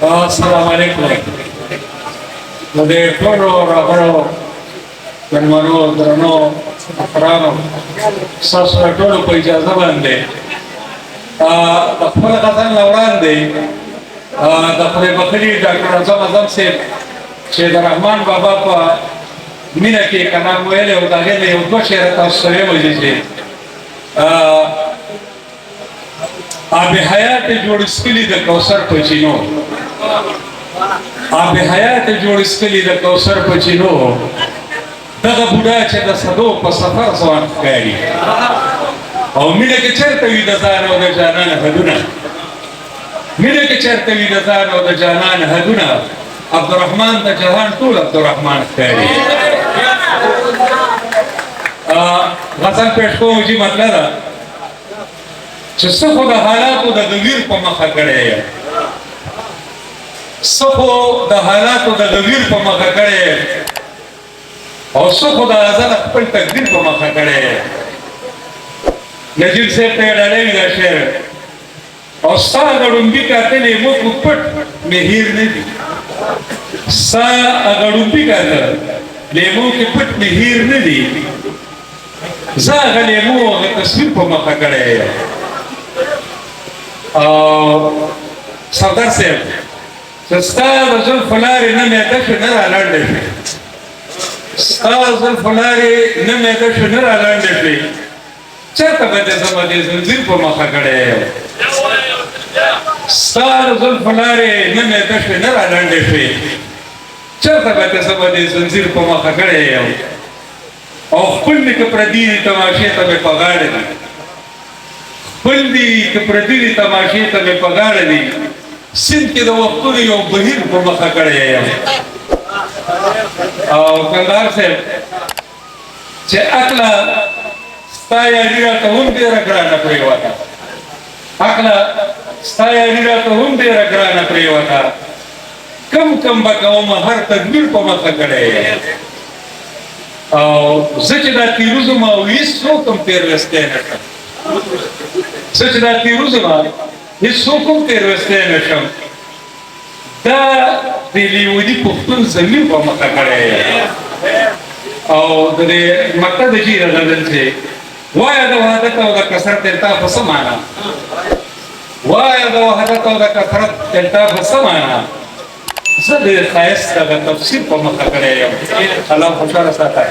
Assalamualaikum. Mode toro rabaro menmano drano akrano sasra toro ko ijaza bande tapala katan laurande tapale bakri Dr. Azam Azam se Syed Rahman Baba pa mina ke kana moele udage me udgo share tasre mujhe आब हयात जोड़ इसके लिए द कौसर पचिनो आब हयात जोड़ इसके लिए द कौसर पचिनो दगा बुढ़ा चे द सदो प सफर सवान करी और मिले के चरते भी दजार और द जानान हदुना मिले के चरते भी दजार और द जानान हदुना अब्दुर्रहमान द जहान तूल अब्दुर्रहमान करी गजल पेश को मुझे मतलब چې څخه د حالاتو د تغییر په مخه کړی یم څخه د حالاتو د تغییر په مخه کړی یم او څخه د ازل خپل تقدیر په مخه کړی یم نجیب صاحب ته ډالۍ دا شعر او ستا غړومبي کاتلې موږ پټ مهیر نه دي ستا غړومبي کاتلې موږ پټ مهیر نه دي زه غلې مو هغه تصویر په مخه کړی یم सरदार साहेब अजून फुलारी न मेहता शुनर आलांडे अजून फुलारी न मेहता शुनर आलांडे चरता बदेसमध्ये जंजीर पोमाखाकडे अजून फुलारी न मेहता शुनर आलांडे चरता बदेसमध्ये जंजीर पोमाखाकडे खुल्ली के प्रदीनी तमाशे तबे पगाड़े बल्दी के प्रदीनी तमाशे तबे पगाड़ दी सिंध के दो वक्तुनी यो बहिर को मखा करे कंदार से चे अकला स्ताया रीरा तो हम दे रगड़ा न प्रेवाता अकला स्ताया रीरा तो हम दे रगड़ा न प्रेवाता कम कम बकाओ में हर तदबीर को मखा करे सचदा तीरुज़ मा विसो तुम तेर वस्ते नशम सचदा तीरुज़ मा विसो तुम तेर वस्ते नशम दा दिली वदी पुख्तुन ज़मीन को मक्का करे और दे मक्का दजी रज़ल से वाया दा वहादा ता वदा कसरत तेलता फसमाना वाया दा वहादा ता वदा कसरत तेलता फसमाना सदे खायस का तफसीर को मक्का करे अल्लाह खुशहाल साथ है